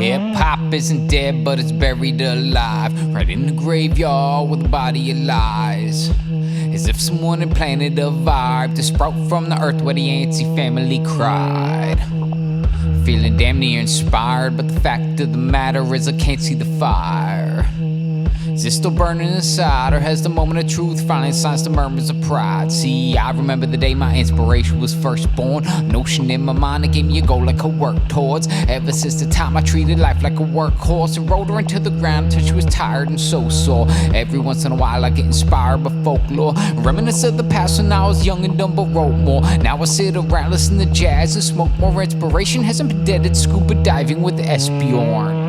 Hip-hop isn't dead, but it's buried alive, right in the graveyard where the body lies. As if someone had planted a vibe to sprout from the earth where the Yancey family cried. Feeling damn near inspired, but the fact of the matter is I can't see the fire. Is it still burning inside, or has the moment of truth finally silenced the murmurs of pride? See, I remember the day my inspiration was first born. A notion in my mind that gave me a goal I could work towards. Ever since the time I treated life like a workhorse and rode her into the ground till she was tired and so sore. Every once in a while I get inspired by folklore, reminisce of the past when I was young and dumb but wrote more. Now I sit around, listen to jazz and smoke more. Inspiration hasn't been dead, it's scuba diving with Esbjorn.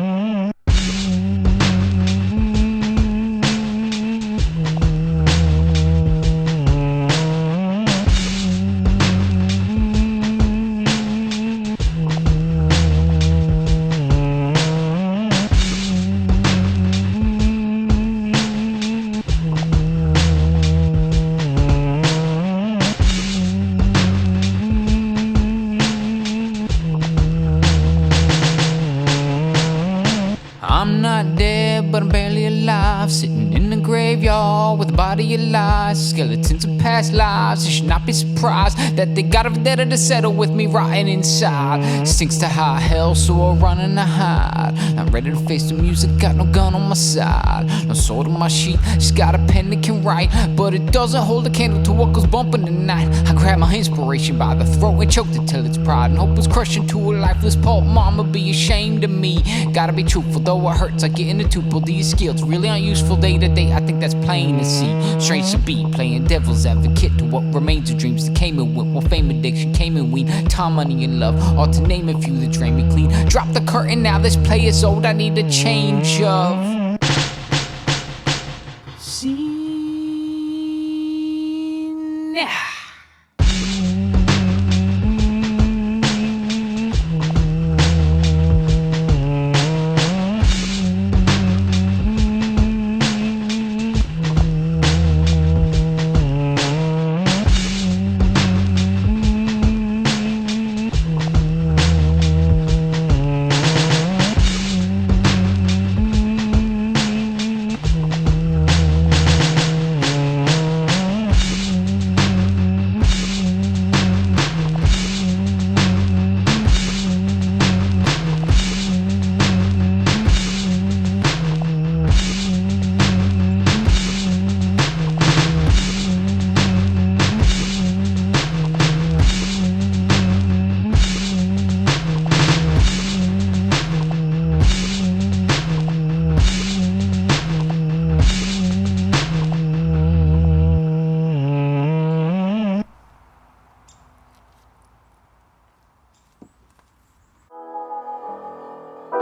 I'm not dead, but I'm barely alive, sitting in the graveyard with a body of lies, skeletons of past lives. You should not be surprised that they got a vendetta to settle with me rotting inside. Stinks to high hell, so I'm running to hide. Not ready to face the music, got no gun on my side, no sword on my sheet, just got a pen that can write, but it doesn't hold a candle to what goes bumping tonight. I grabbed my inspiration by the throat and choked it till its pride and hope was crushed into a lifeless pulp. Mama, be ashamed of me. Gotta be truthful, though it hurts like getting a tuple. These skills really aren't useful day to day, I think that's plain to see. Strange to be playing devil's advocate to what remains of dreams that came and went, while fame addiction came and went. Time, money, and love, all to name a few that drain me clean. Drop the curtain now, this play is old, I need a change of scene. Yeah.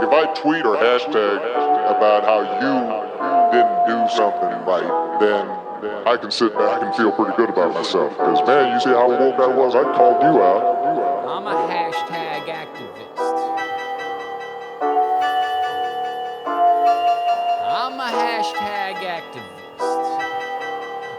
If I tweet or hashtag about how you didn't do something right, then I can sit back and feel pretty good about myself. Because, man, you see how woke I was? I called you out. I'm a hashtag activist. I'm a hashtag activist.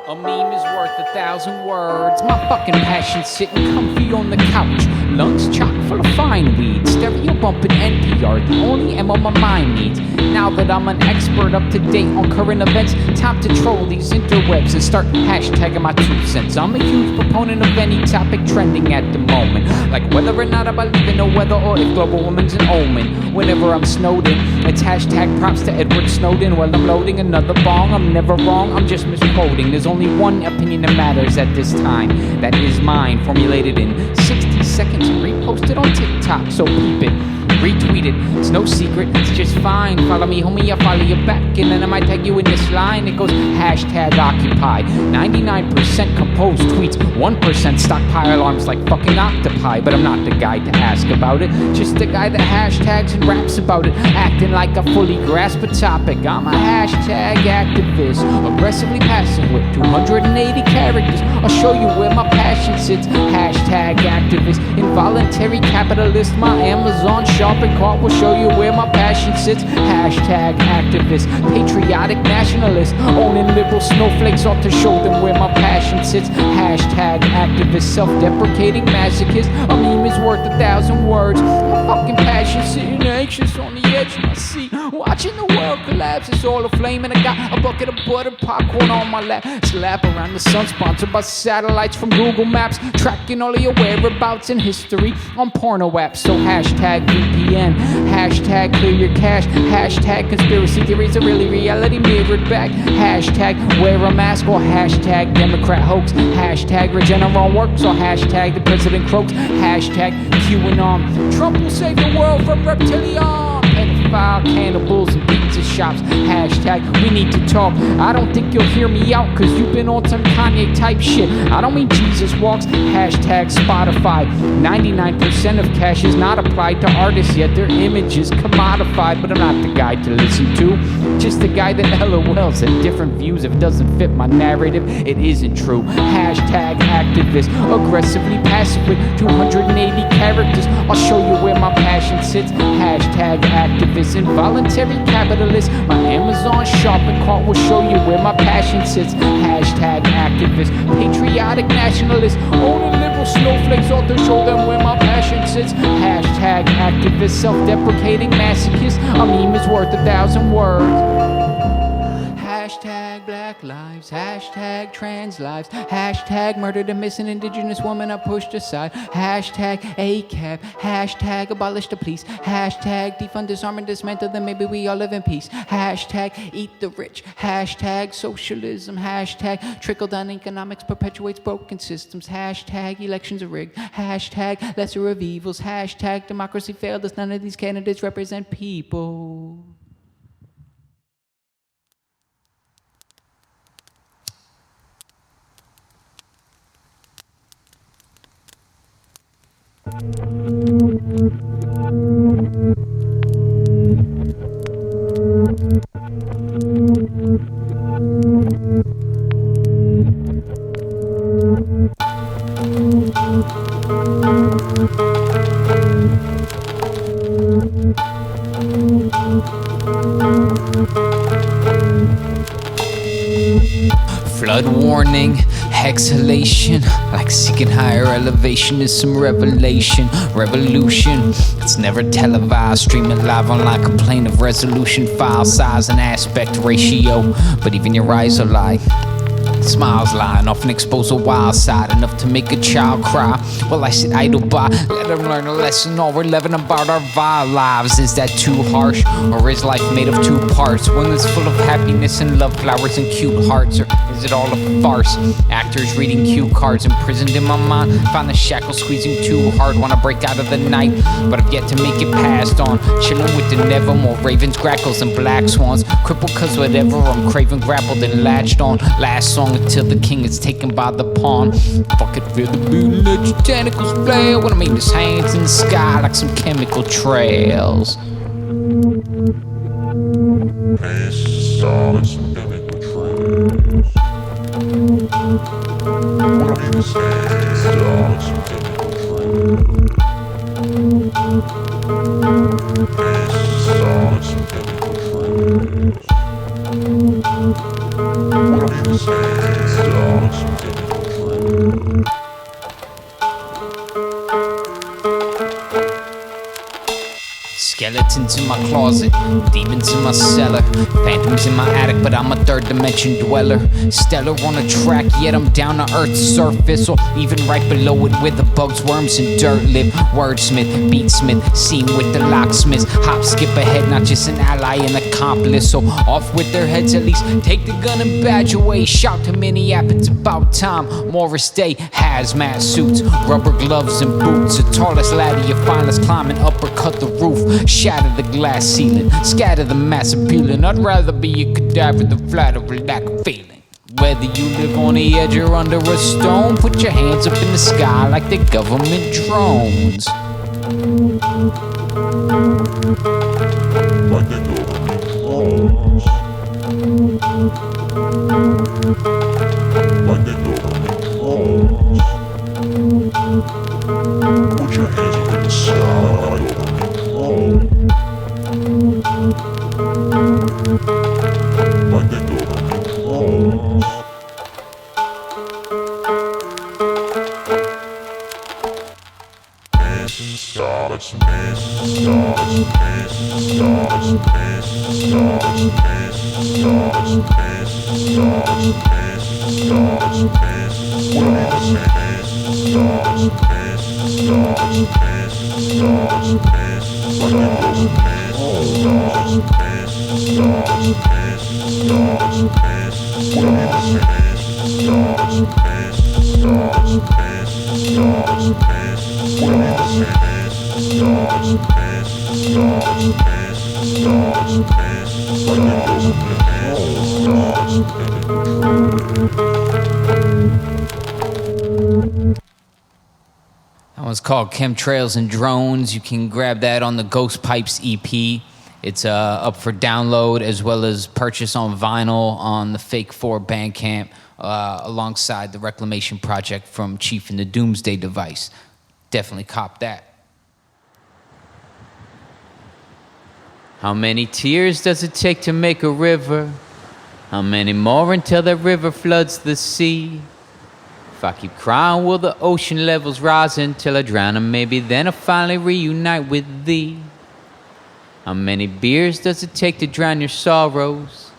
A meme is worth 1,000 words. My fucking passion sitting comfy on the couch. Lungs chock full of fine weed. Stereo bumping NPR, the only ammo my mind needs. Now that I'm an expert up to date on current events, time to troll these interwebs and start hashtagging my 2 cents. I'm a huge proponent of any topic trending at the moment, like whether or not I believe in the weather or if global warming's an omen. Whenever I'm snowed in, it's hashtag props to Edward Snowden. While I'm loading another bong, I'm never wrong, I'm just misquoting. There's only one opinion that matters at this time, that is mine, formulated in 60 seconds and reposted on TikTok, so peep it, retweet it, it's no secret, it's just fine. Follow me, homie, I'll follow you back, and then I might tag you in this line. It goes hashtag occupy, 99% composed tweets, 1% stockpile arms like fucking octopi. But I'm not the guy to ask about it, just the guy that hashtags and raps about it, acting like I fully grasp a topic. I'm a hashtag activist, aggressively passive with 280 characters. I'll show you where my passion sits. Hashtag activist, Involuntary capitalist, my Amazon shopping cart will show you where my passion sits. Hashtag activist, patriotic nationalist, owning liberal snowflakes ought to show them where my passion sits. Hashtag activist, self-deprecating masochist, a meme is worth 1,000 words. My fucking passion sitting anxious on the edge of my seat, watching the world collapse. It's all aflame and I got a bucket of buttered popcorn on my lap. Slap around the sun, sponsored by satellites from Google Maps, tracking all of your whereabouts and history on porno apps. So hashtag VPN, hashtag clear your cache, hashtag conspiracy theories are really reality mirrored back, hashtag wear a mask, or hashtag Democrat hoax, hashtag Regeneron works, or hashtag the president croaks, hashtag QAnon. Trump will save the world from reptilian pedophile cannibals and pizza shops. Hashtag we need to talk. I don't think you'll hear me out cause you've been on some Kanye type shit. I don't mean Jesus walks. Hashtag Spotify. 99% of cash is not applied to artists yet their image is commodified. But I'm not the guy to listen to, just the guy that LOLs at different views. If it doesn't fit my narrative, it isn't true. Hashtag activist, aggressively passive with 280 characters. I'll show you where my passion sits. Hashtag activist, involuntary capitalist, my Amazon shopping cart will show you where my passion sits. Hashtag activist, patriotic nationalist, owning liberal snowflakes ought to show them where my passion sits. Hashtag activist, self-deprecating masochist, a meme is worth 1,000 words. Hashtag black lives, hashtag trans lives, hashtag murdered and missing indigenous women are pushed aside, hashtag ACAB, hashtag abolish the police, hashtag defund, disarm and dismantle, then maybe we all live in peace, hashtag eat the rich, hashtag socialism, hashtag trickle down economics perpetuates broken systems, hashtag elections are rigged, hashtag lesser of evils, hashtag democracy failed us, none of these candidates represent people. Flood warning, exhalation, like seeking higher elevation is some revelation. Revolution, it's never televised, streaming live on like a plane of resolution, file size and aspect ratio. But even your eyes are like smiles lying, often expose a wild side enough to make a child cry. Well, I sit idle by, let them learn a lesson all we're living about our vile lives. Is that too harsh, or is life made of two parts? One that's full of happiness and love flowers and cute hearts, or is it all a farce? Actors reading cue cards, imprisoned in my mind, find the shackles squeezing too hard, wanna break out of the night, but I've yet to make it past on. Chilling with the nevermore, ravens, grackles, and black swans, crippled cause whatever I'm craving, grappled and latched on. Last song until the king is taken by the pawn. Fuck it, feel the beat, let your tentacles flail. When I mean his hands in the sky like some chemical trails. Hands to the sky like some chemical trails. When I mean his hands to the sky like some chemical trails. Hands to the sky like some chemical trails. When I mean his hands to the sky like some chemical trails. Skeletons in my closet, demons in my cellar, phantoms in my attic, but I'm a third dimension dweller. Stellar on a track, yet I'm down to earth's surface, or even right below it where the bugs, worms, and dirt live. Wordsmith, beatsmith, scene with the locksmiths. Hop, skip ahead, not just an ally, an accomplice. So off with their heads at least, take the gun and badge away. Shout to Minneapolis, it's about time. Morris Day, hazmat suits, rubber gloves and boots. The tallest laddie you find, let's climb and uppercut the roof. Shatter the glass ceiling, scatter the mass appealing. I'd rather be a cadaver than flatter a lack of feeling. Whether you live on the edge or under a stone, put your hands up in the sky like the government drones. Like the government drones. Like the government drones. That one's called Chemtrails and Drones. You can grab that on the Ghost Pipes EP. It's up for download as well as purchase on vinyl on the Fake 4 Bandcamp alongside the Reclamation Project from Chief and the Doomsday Device. Definitely cop that. How many tears does it take to make a river? How many more until that river floods the sea? If I keep crying, will the ocean levels rise until I drown, and maybe then I'll finally reunite with thee? How many beers does it take to drown your sorrows?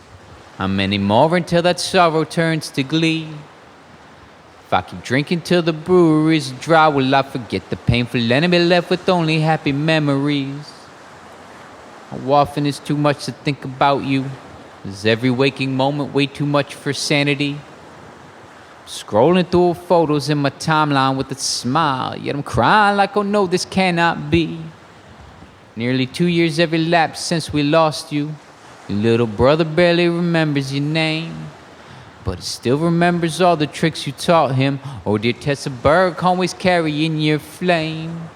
How many more until that sorrow turns to glee? If I keep drinking till the brewery's dry, will I forget the painful and be left with only happy memories? How often is too much to think about you? Is every waking moment way too much for sanity? Scrolling through photos in my timeline with a smile, yet I'm crying like, oh no, this cannot be. Nearly 2 years have elapsed since we lost you. Your little brother barely remembers your name, but he still remembers all the tricks you taught him. Oh dear Tessa Berg, always carrying your flame.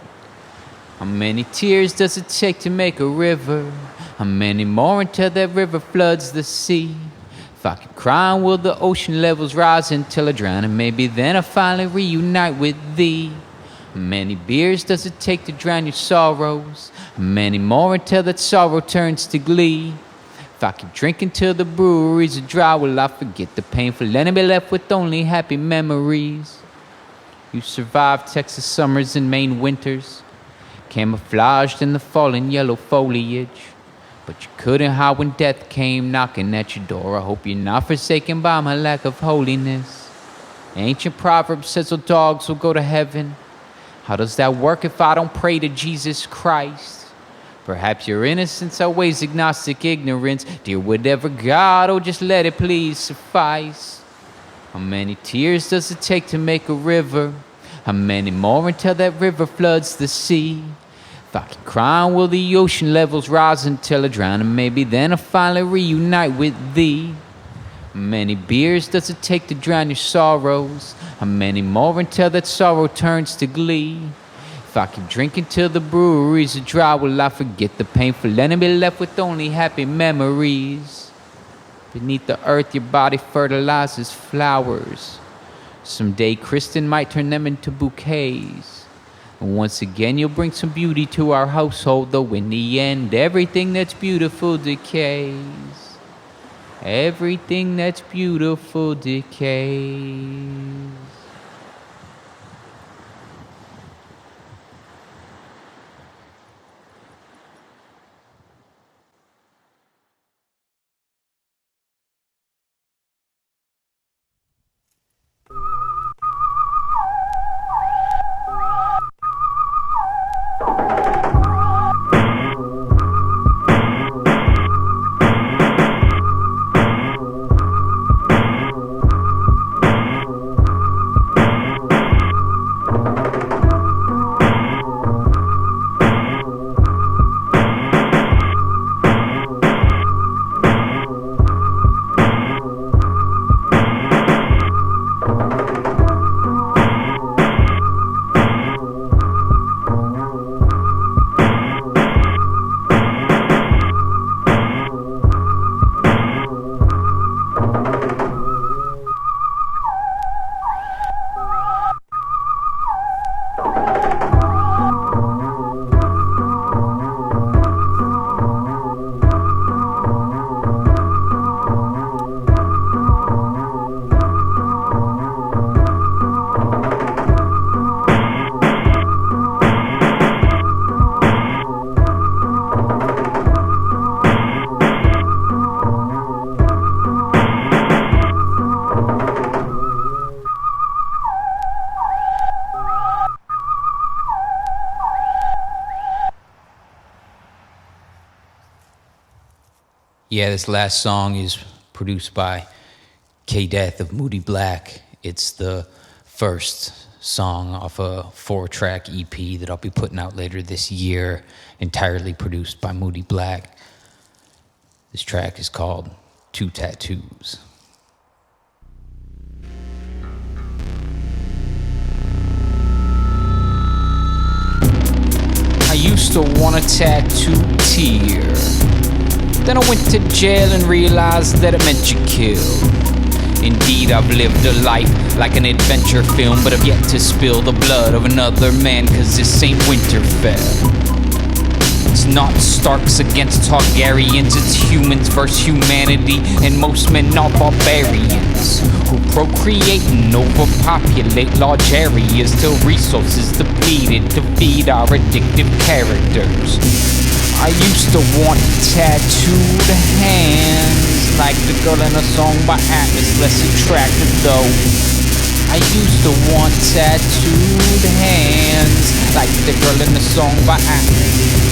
How many tears does it take to make a river? How many more until that river floods the sea? If I keep crying, will the ocean levels rise until I drown, and maybe then I'll finally reunite with thee? How many beers does it take to drown your sorrows? How many more until that sorrow turns to glee? If I keep drinking till the breweries are dry, will I forget the painful and be left with only happy memories? You survived Texas summers and Maine winters, camouflaged in the fallen yellow foliage, but you couldn't hide when death came knocking at your door. I hope you're not forsaken by my lack of holiness. Ancient proverb says, oh, dogs will go to heaven. How does that work if I don't pray to Jesus Christ? Perhaps your innocence outweighs agnostic ignorance. Dear whatever God, oh, just let it please suffice. How many tears does it take to make a river? How many more until that river floods the sea? If I keep crying, will the ocean levels rise until I drown, and maybe then I'll finally reunite with thee? How many beers does it take to drown your sorrows? How many more until that sorrow turns to glee? If I keep drinking till the breweries are dry, will I forget the painful and be left with only happy memories? Beneath the earth your body fertilizes flowers. Someday Kristen might turn them into bouquets. And once again you'll bring some beauty to our household, though in the end everything that's beautiful decays. Everything that's beautiful decays. Yeah, this last song is produced by K-Death of Moody Black. It's the first song off a 4-track EP that I'll be putting out later this year, entirely produced by Moody Black. This track is called Two Tattoos. I used to want a tattoo tear. Then I went to jail and realized that it meant you kill. Indeed, I've lived a life like an adventure film, but I've yet to spill the blood of another man, cause this ain't Winterfell. It's not Starks against Targaryens, it's humans versus humanity, and most men are barbarians who procreate and overpopulate large areas till resources depleted to feed our addictive characters. I used to want tattooed hands, like the girl in a song by Atlas, less attractive though. I used to want tattooed hands, like the girl in the song by Atlas.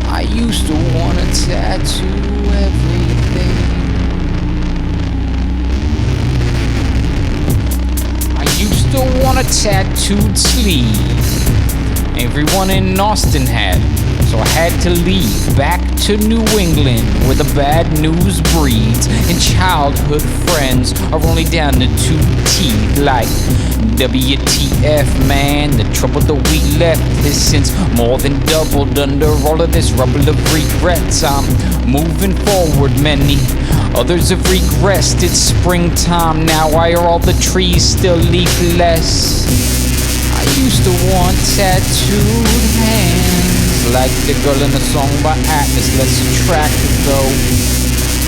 I used to want to tattoo everything. I used to want a tattooed sleeve. Everyone in Austin had, so I had to leave back to New England where the bad news breeds and childhood friends are only down to 2 teeth. Like WTF, man, the trouble that we left has since more than doubled under all of this rubble of regrets. I'm moving forward, many others have regressed. It's springtime now, why are all the trees still leafless? I used to want tattooed hands, like the girl in the song by Atlas, less attractive though.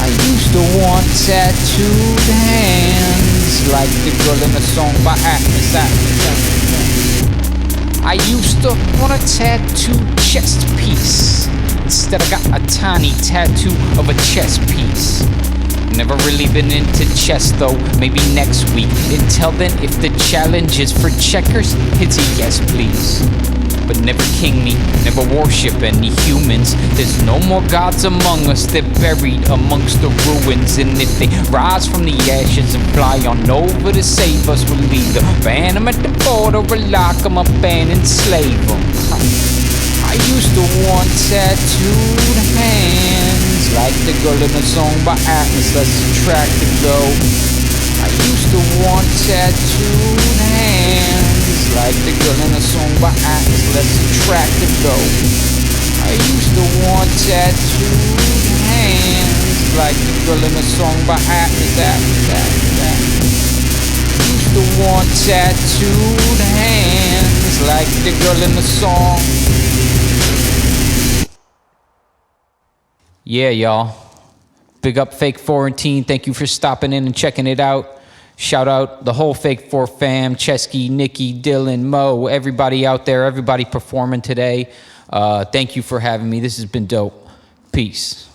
I used to want tattooed hands, like the girl in the song by Atlas. I used to want a tattooed chest piece. Instead I got a tiny tattoo of a chess piece. Never really been into chess though, maybe next week. Until then, if the challenge is for checkers, it's a yes please. But never king me, never worship any humans. There's no more gods among us, they're buried amongst the ruins. And if they rise from the ashes and fly on over to save us, we'll either ban them at the border or lock them up and enslave them. I used to want tattooed hands, like the girl in the song by Atlas, less attractive though. I used to want tattooed hands, like the girl in the song by Atlas, less attractive though. I used to want tattooed hands, like the girl in the song by Atlas, I used to want tattooed hands, like the girl in the song. Yeah, y'all. Big up Fake Fourantine. Thank you for stopping in and checking it out. Shout out the whole Fake Four fam, Chesky, Nikki, Dylan, Mo, everybody out there, everybody performing today. Thank you for having me. This has been dope. Peace.